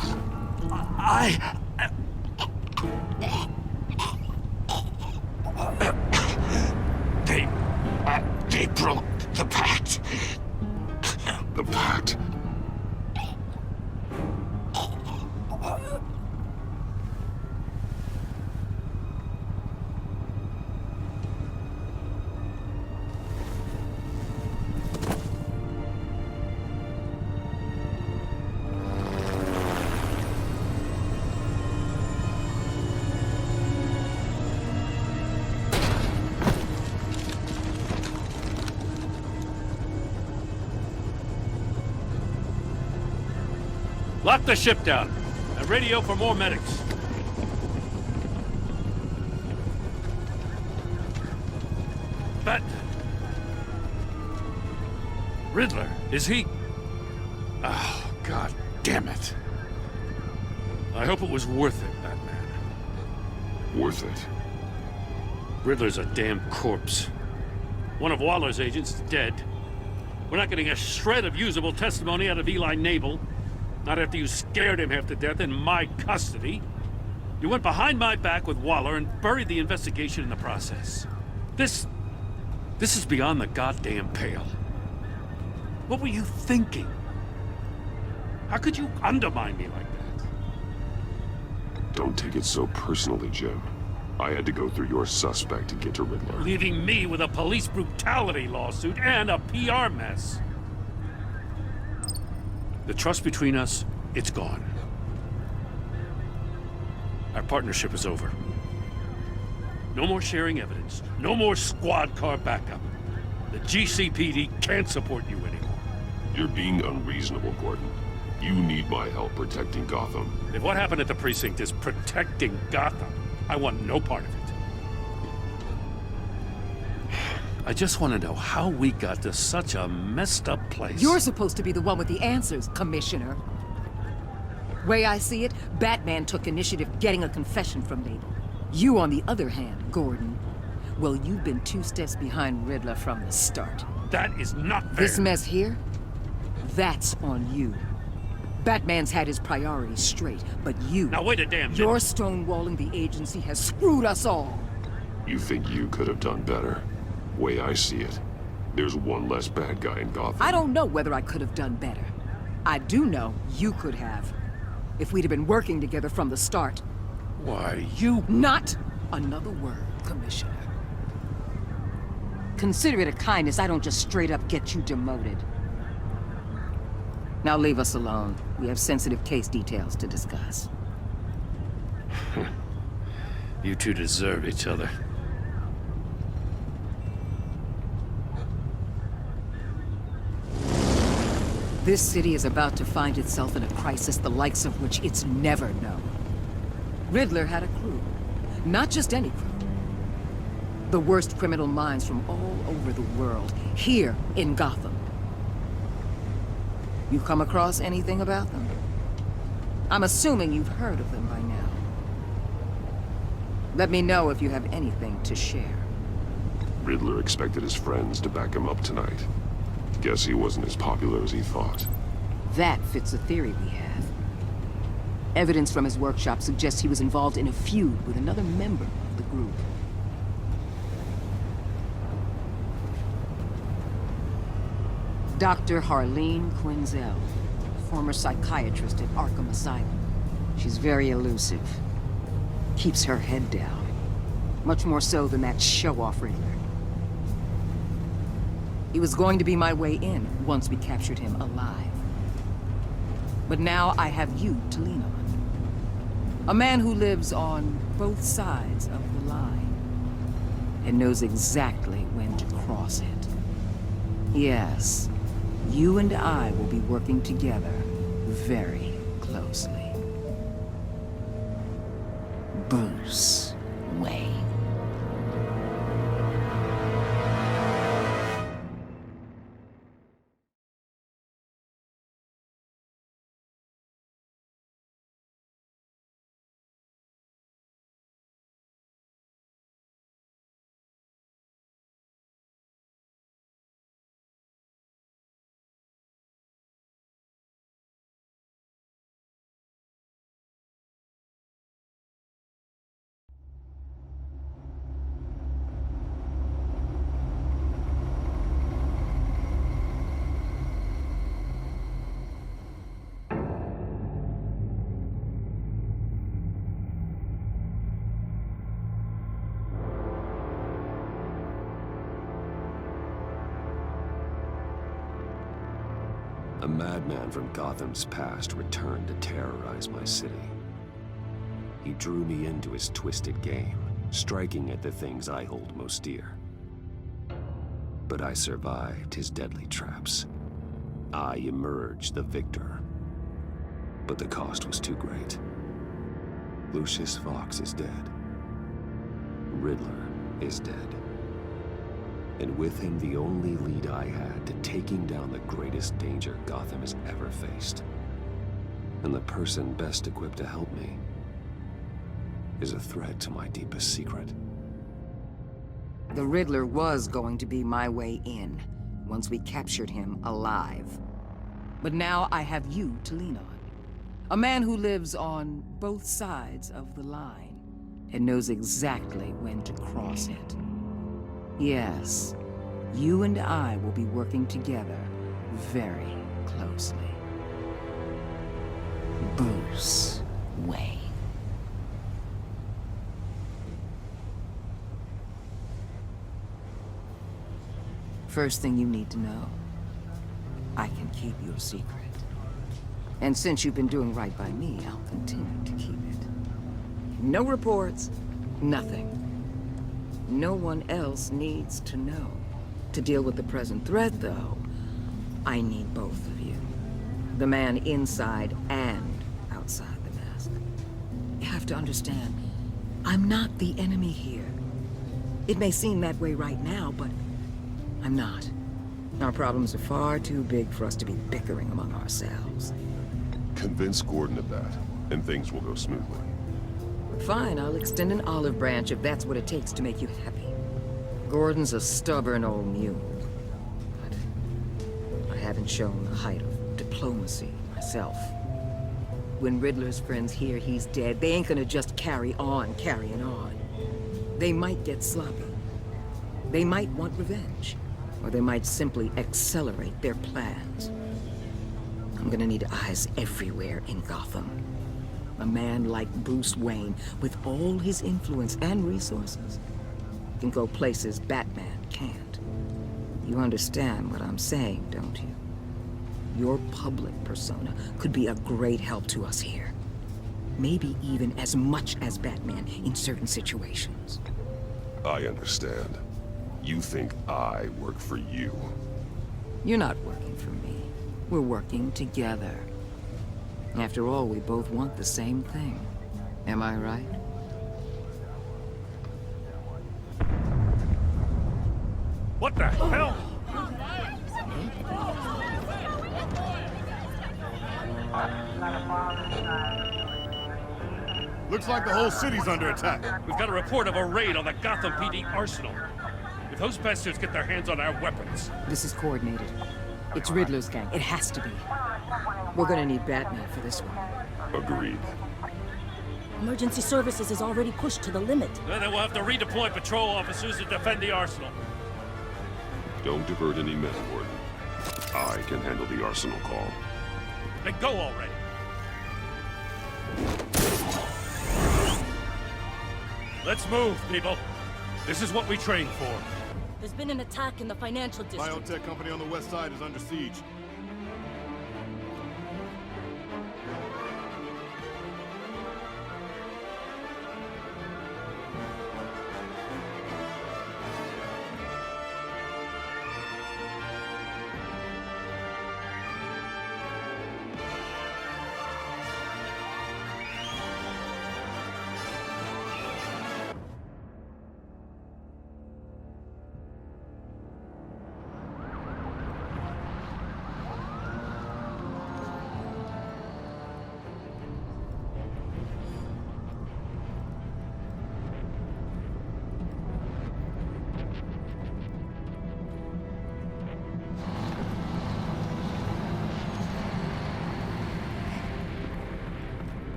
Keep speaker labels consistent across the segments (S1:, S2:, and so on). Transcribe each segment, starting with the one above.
S1: I... They... they broke the pact.
S2: The pact?
S3: Lock the ship down and radio for more medics. Bat... Riddler, is he... Oh, God damn it. I hope it was worth it, Batman.
S2: Worth it.
S3: Riddler's a damn corpse. One of Waller's agents is dead. We're not getting a shred of usable testimony out of Eli Nabel. Not after you scared him half to death in my custody. You went behind my back with Waller and buried the investigation in the process. This is beyond the goddamn pale. What were you thinking? How could you undermine me like that?
S2: Don't take it so personally, Jim. I had to go through your suspect to get to Riddler.
S3: Leaving me with a police brutality lawsuit and a PR mess. The trust between us, it's gone. Our partnership is over. No more sharing evidence. No more squad car backup. The GCPD can't support you anymore.
S2: You're being unreasonable, Gordon. You need my help protecting Gotham.
S3: If what happened at the precinct is protecting Gotham, I want no part of it. I just want to know how we got to such a messed up place.
S4: You're supposed to be the one with the answers, Commissioner. Way I see it, Batman took initiative getting a confession from Nabel. You, on the other hand, Gordon, well, you've been 2 steps behind Riddler from the start.
S3: That is not fair.
S4: This mess here, that's on you. Batman's had his priorities straight, but you...
S3: Now wait a damn minute.
S4: Your stonewalling the agency has screwed us all.
S2: You think you could have done better? Way I see it, there's one less bad guy in Gotham.
S4: I don't know whether I could have done better. I do know you could have. If we'd have been working together from the start.
S3: Why, you...
S4: Not another word, Commissioner. Consider it a kindness I don't just straight up get you demoted. Now leave us alone. We have sensitive case details to discuss.
S3: You two deserve each other.
S4: This city is about to find itself in a crisis the likes of which it's never known. Riddler had a crew. Not just any crew. The worst criminal minds from all over the world, here in Gotham. You come across anything about them? I'm assuming you've heard of them by now. Let me know if you have anything to share.
S2: Riddler expected his friends to back him up tonight. Guess he wasn't as popular as he thought.
S4: That fits a theory we have. Evidence from his workshop suggests he was involved in a feud with another member of the group. Dr. Harleen Quinzel, former psychiatrist at Arkham Asylum. She's very elusive. Keeps her head down. Much more so than that show-off Riddler. He was going to be my way in once we captured him alive. But now I have you to lean on. A man who lives on both sides of the line and knows exactly when to cross it. Yes, you and I will be working together very closely. Bruce Wayne.
S5: A madman from Gotham's past returned to terrorize my city. He drew me into his twisted game, striking at the things I hold most dear. But I survived his deadly traps. I emerged the victor. But the cost was too great. Lucius Fox is dead. Riddler is dead. And with him, the only lead I had to taking down the greatest danger Gotham has ever faced. And the person best equipped to help me is a threat to my deepest secret.
S4: The Riddler was going to be my way in, once we captured him alive. But now I have you to lean on. A man who lives on both sides of the line, and knows exactly when to cross it. Yes, you and I will be working together very closely. Bruce Wayne. First thing you need to know, I can keep your secret. And since you've been doing right by me, I'll continue to keep it. No reports, nothing. No one else needs to know. To deal with the present threat, though, I need both of you. The man inside and outside the mask. You have to understand, I'm not the enemy here. It may seem that way right now, but I'm not. Our problems are far too big for us to be bickering among ourselves.
S2: Convince Gordon of that, and things will go smoothly.
S4: Fine, I'll extend an olive branch if that's what it takes to make you happy. Gordon's a stubborn old mule. But I haven't shown the height of diplomacy myself. When Riddler's friends hear he's dead, they ain't gonna just carry on carrying on. They might get sloppy. They might want revenge. Or they might simply accelerate their plans. I'm gonna need eyes everywhere in Gotham. A man like Bruce Wayne, with all his influence and resources, can go places Batman can't. You understand what I'm saying, don't you? Your public persona could be a great help to us here. Maybe even as much as Batman in certain situations.
S2: I understand. You think I work for you.
S4: You're not working for me. We're working together. After all, we both want the same thing. Am I right?
S3: What the hell?
S6: Looks like the whole city's under attack.
S3: We've got a report of a raid on the Gotham PD arsenal. If those bastards get their hands on our weapons...
S4: This is coordinated. It's Riddler's gang. It has to be. We're gonna need Batman for this one.
S2: Agreed.
S7: Emergency services is already pushed to the limit.
S3: Then we'll have to redeploy patrol officers to defend the arsenal.
S2: Don't divert any men, Gordon. I can handle the arsenal call.
S3: Then go already. Let's move, people. This is what we trained for.
S7: There's been an attack in the financial district.
S6: Biotech company on the west side is under siege.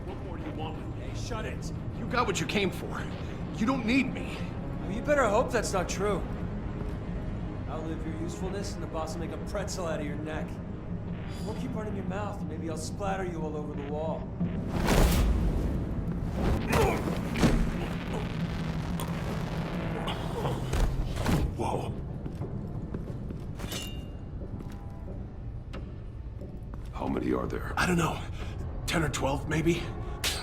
S3: What more do you want with me?
S8: Hey, shut it.
S6: You got what you came for. You don't need me.
S8: Well, you better hope that's not true. Now outlive your usefulness, and the boss will make a pretzel out of your neck. We'll keep running your mouth, and maybe I'll splatter you all over the wall.
S1: Whoa.
S2: How many are there?
S1: I don't know. 10 or 12, maybe?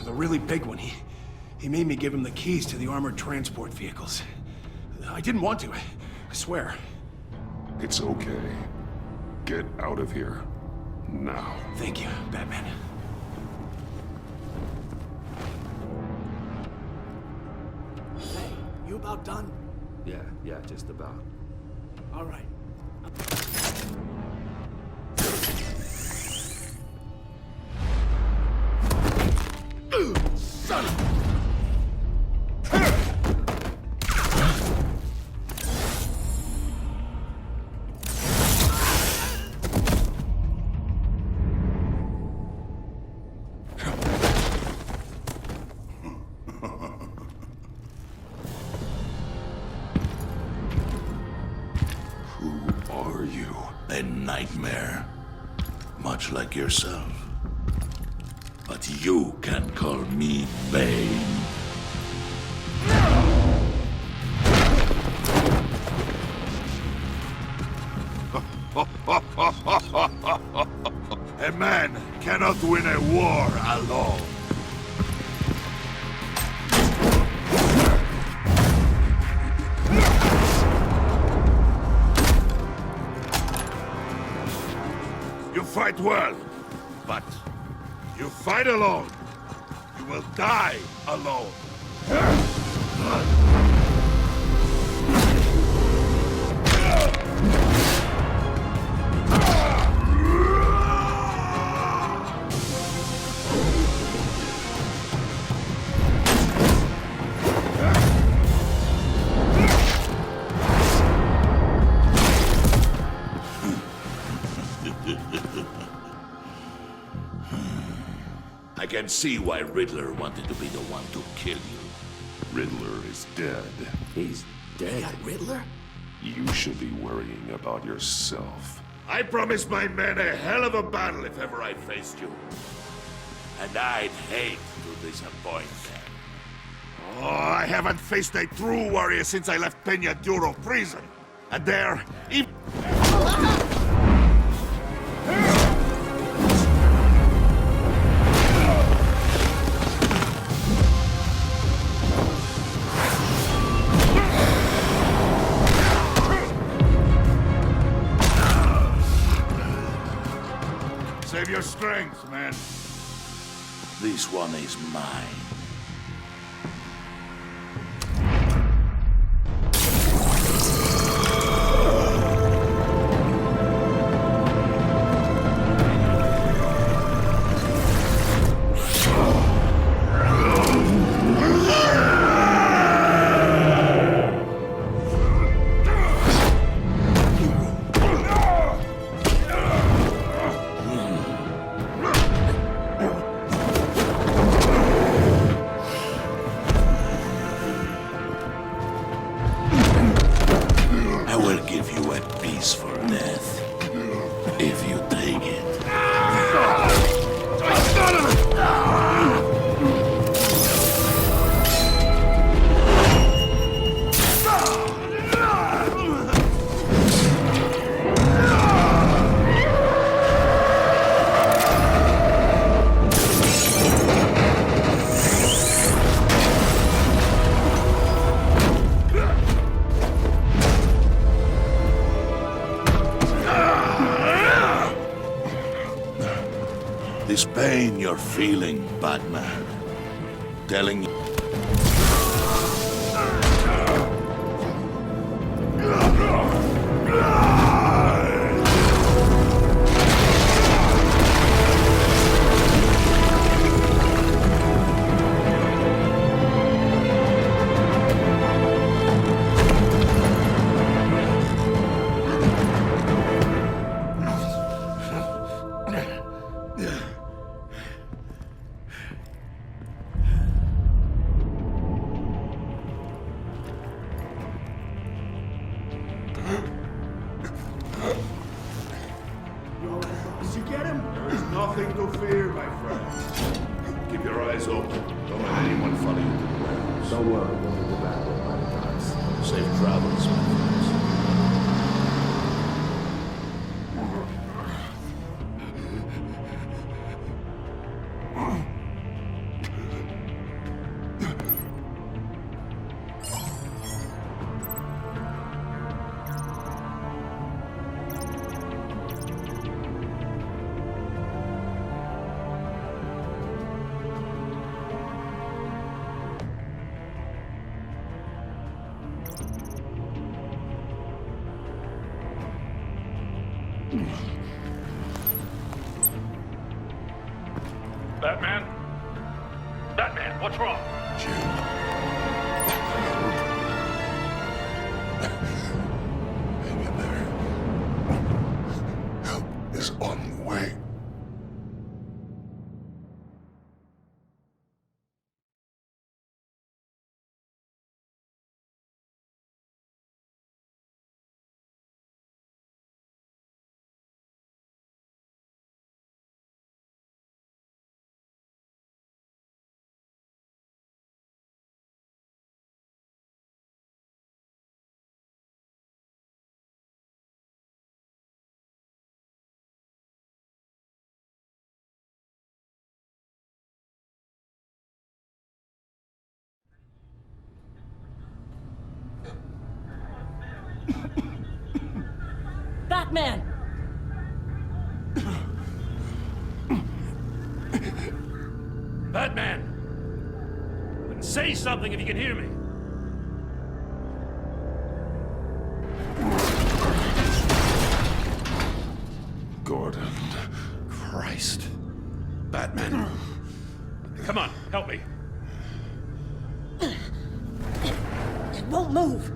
S1: The really big one, he made me give him the keys to the armored transport vehicles. I didn't want to, I swear.
S2: It's okay. Get out of here. Now.
S1: Thank you, Batman. Hey, you about done?
S5: Yeah, just about.
S1: All right. Son of a...
S2: Who are you?
S9: A nightmare, much like yourself. But you can call me Bane. A man cannot win a war alone. You fight well, but you fight alone. You will die alone. I can see why Riddler wanted to be the one to kill you.
S2: Riddler is dead.
S5: He's dead.
S1: Riddler?
S2: You should be worrying about yourself.
S9: I promised my men a hell of a battle if ever I faced you. And I'd hate to disappoint them. Oh, I haven't faced a true warrior since I left Peña Duro prison. And there, even... Save your strength, man. This one is mine. I will give you a peaceful death, if you take it. This pain you're feeling, Batman, telling you... There is nothing to fear, my friend. Keep your eyes open. Don't let anyone follow you to the warehouse.
S5: Don't worry, we'll be back with my price.
S9: Safe travels, my friends.
S3: Batman? Batman, what's wrong?
S2: Hang in there. Help is on the way.
S7: Batman!
S3: Batman! Then say something if you can hear me.
S2: Gordon.
S3: Christ. Batman. Come on, help me.
S7: It won't move!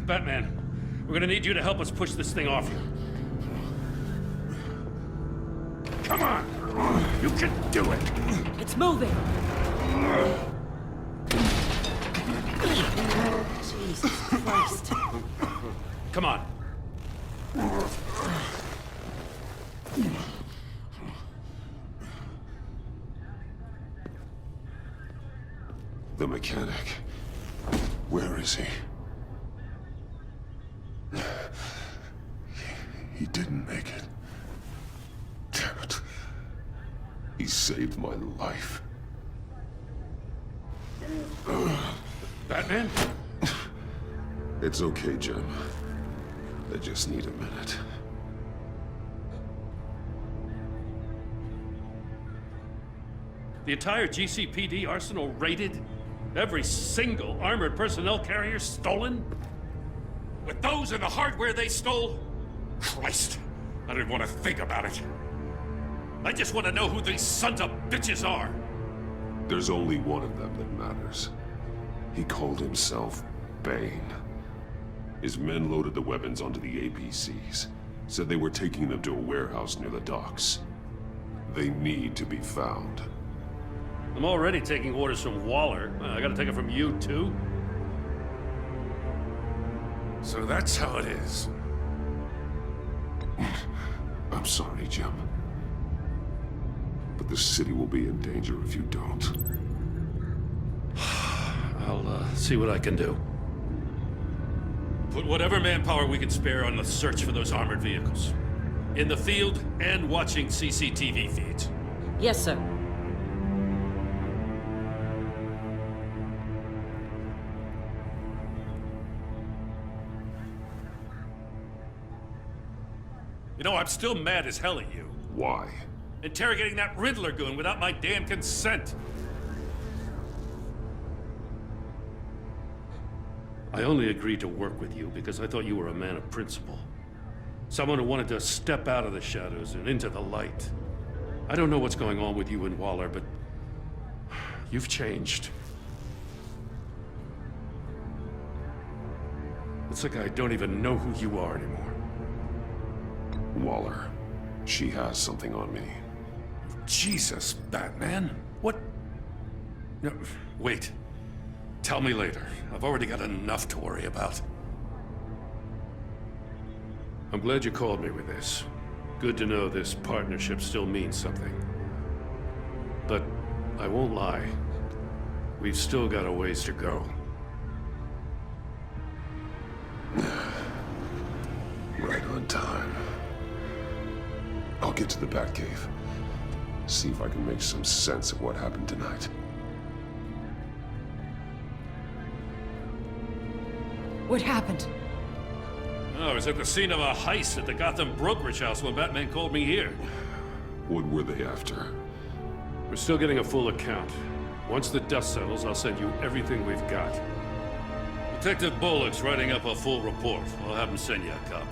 S3: Batman, we're gonna need you to help us push this thing off you. Come on! You can do it!
S7: It's moving! Jesus Christ.
S3: Come on.
S2: The mechanic. Where is he? He didn't make it. Damn it. He saved my life.
S3: Batman?
S2: It's okay, Jim. I just need a minute.
S3: The entire GCPD arsenal raided? Every single armored personnel carrier stolen? With those and the hardware they stole? Christ, I didn't want to think about it. I just want to know who these sons of bitches are.
S2: There's only one of them that matters. He called himself Bane. His men loaded the weapons onto the APCs, said they were taking them to a warehouse near the docks. They need to be found.
S3: I'm already taking orders from Waller. I gotta take it from you, too? So that's how it is.
S2: I'm sorry, Jim. But the city will be in danger if you don't.
S3: I'll see what I can do. Put whatever manpower we can spare on the search for those armored vehicles. In the field and watching CCTV feeds.
S7: Yes, sir.
S3: You know, I'm still mad as hell at you.
S2: Why?
S3: Interrogating that Riddler goon without my damn consent. I only agreed to work with you because I thought you were a man of principle. Someone who wanted to step out of the shadows and into the light. I don't know what's going on with you and Waller, but you've changed. It's like I don't even know who you are anymore.
S2: Waller. She has something on me.
S3: Jesus, Batman. What? No, wait. Tell me later. I've already got enough to worry about. I'm glad you called me with this. Good to know this partnership still means something. But I won't lie. We've still got a ways to go.
S2: Right on time. I'll get to the Batcave. See if I can make some sense of what happened tonight.
S7: What happened?
S3: Oh, I was at the scene of a heist at the Gotham brokerage house when Batman called me here.
S2: What were they after?
S3: We're still getting a full account. Once the dust settles, I'll send you everything we've got. Detective Bullock's writing up a full report. I'll have him send you a copy.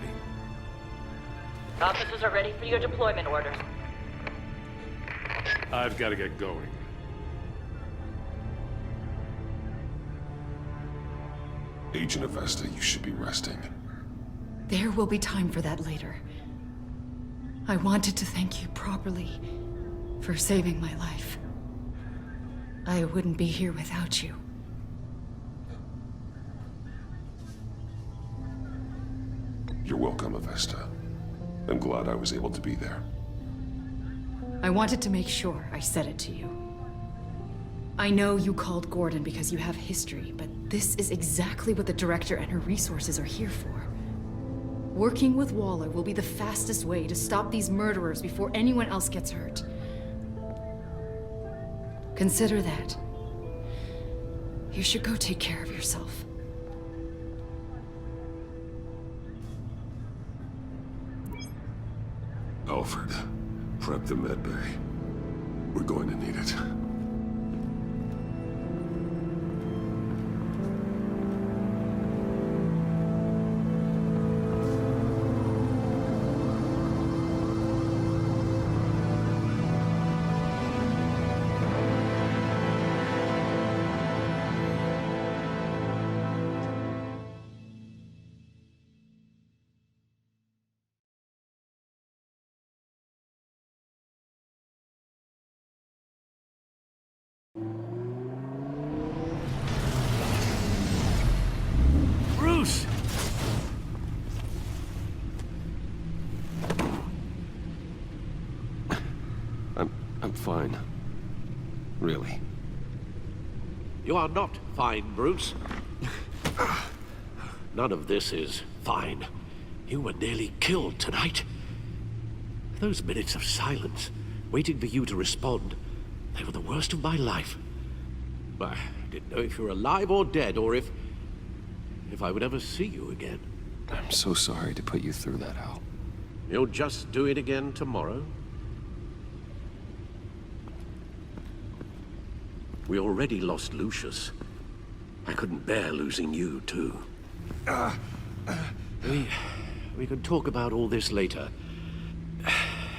S10: Officers are ready for your deployment orders.
S3: I've got to get going.
S2: Agent Avesta, you should be resting.
S7: There will be time for that later. I wanted to thank you properly for saving my life. I wouldn't be here without you.
S2: You're welcome, Avesta. I'm glad I was able to be there.
S7: I wanted to make sure I said it to you. I know you called Gordon because you have history, but this is exactly what the Director and her resources are here for. Working with Waller will be the fastest way to stop these murderers before anyone else gets hurt. Consider that. You should go take care of yourself.
S2: Alfred, prep the med bay. We're going to need it.
S3: Bruce!
S5: I'm fine. Really.
S11: You are not fine, Bruce. None of this is fine. You were nearly killed tonight. Those minutes of silence, waiting for you to respond, they were the worst of my life. I didn't know if you were alive or dead, or if I would ever see you again.
S5: I'm so sorry to put you through that, Al.
S11: You'll just do it again tomorrow? We already lost Lucius. I couldn't bear losing you, too. We can talk about all this later.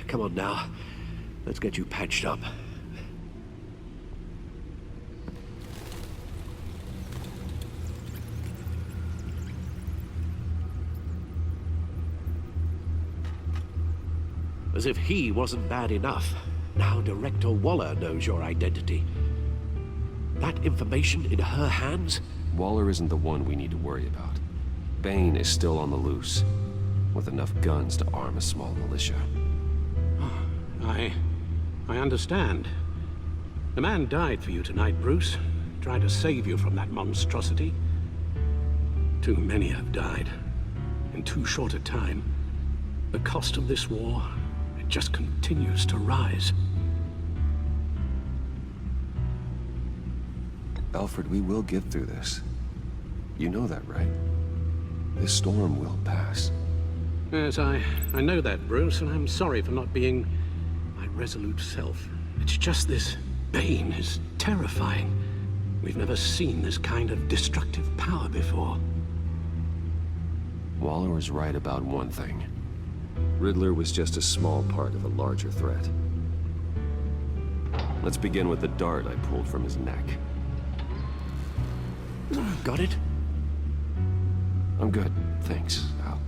S11: Come on now. Let's get you patched up. As if he wasn't bad enough, now Director Waller knows your identity. That information in her hands?
S5: Waller isn't the one we need to worry about. Bane is still on the loose, with enough guns to arm a small militia.
S11: I understand. The man died for you tonight, Bruce. Tried to save you from that monstrosity. Too many have died. In too short a time. The cost of this war, it just continues to rise.
S5: Alfred, we will get through this. You know that, right? This storm will pass.
S11: Yes, I know that, Bruce, and I'm sorry for not being my resolute self. It's just this Bane is terrifying. We've never seen this kind of destructive power before.
S5: Waller was right about one thing. Riddler was just a small part of a larger threat. Let's begin with the dart I pulled from his neck.
S11: Got it?
S5: I'm good, thanks, Al.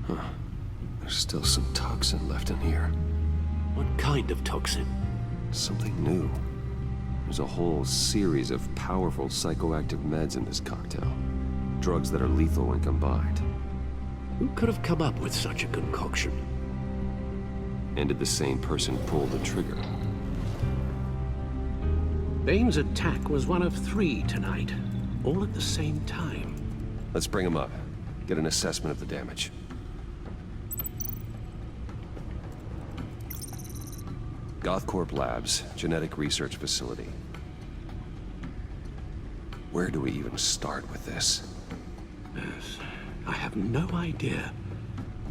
S5: Huh. There's still some toxin left in here.
S11: What kind of toxin?
S5: Something new. There's a whole series of powerful psychoactive meds in this cocktail. Drugs that are lethal when combined.
S11: Who could have come up with such a concoction?
S5: And did the same person pull the trigger?
S11: Bane's attack was one of 3 tonight, all at the same time.
S5: Let's bring him up. Get an assessment of the damage. Gothcorp Labs, genetic research facility. Where do we even start with this?
S11: Yes, I have no idea.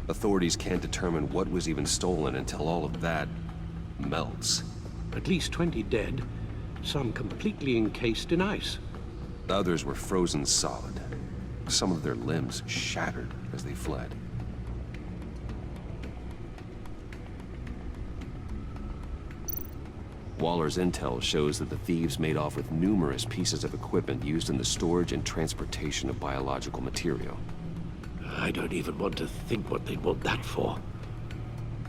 S5: Authorities can't determine what was even stolen until all of that melts.
S11: At least 20 dead, some completely encased in ice.
S5: Others were frozen solid. Some of their limbs shattered as they fled. Waller's intel shows that the thieves made off with numerous pieces of equipment used in the storage and transportation of biological material.
S11: I don't even want to think what they'd want that for.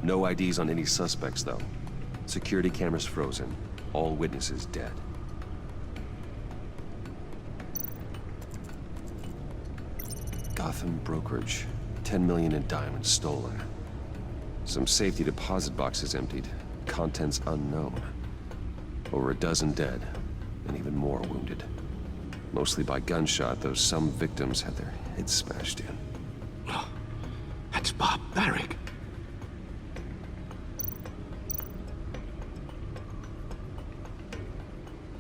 S5: No IDs on any suspects, though. Security cameras frozen. All witnesses dead. Gotham brokerage. 10 million in diamonds stolen. Some safety deposit boxes emptied. Contents unknown. Over a dozen dead, and even more wounded. Mostly by gunshot, though some victims had their heads smashed in.
S11: Oh, that's barbaric.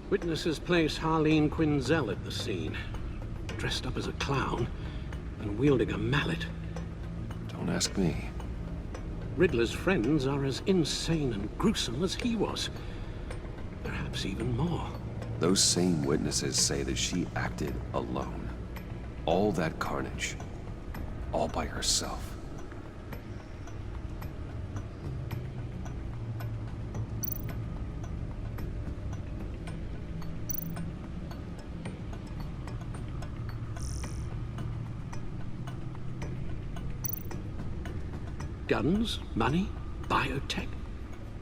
S11: Witnesses place Harleen Quinzel at the scene, dressed up as a clown and wielding a mallet.
S5: Don't ask me.
S11: Riddler's friends are as insane and gruesome as he was. Perhaps even more.
S5: Those same witnesses say that she acted alone. All that carnage. All by herself.
S11: Guns, money, biotech.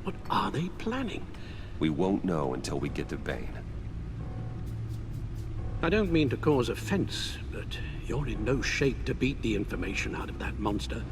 S11: What are they planning?
S5: We won't know until we get to Bane.
S11: I don't mean to cause offense, but you're in no shape to beat the information out of that monster.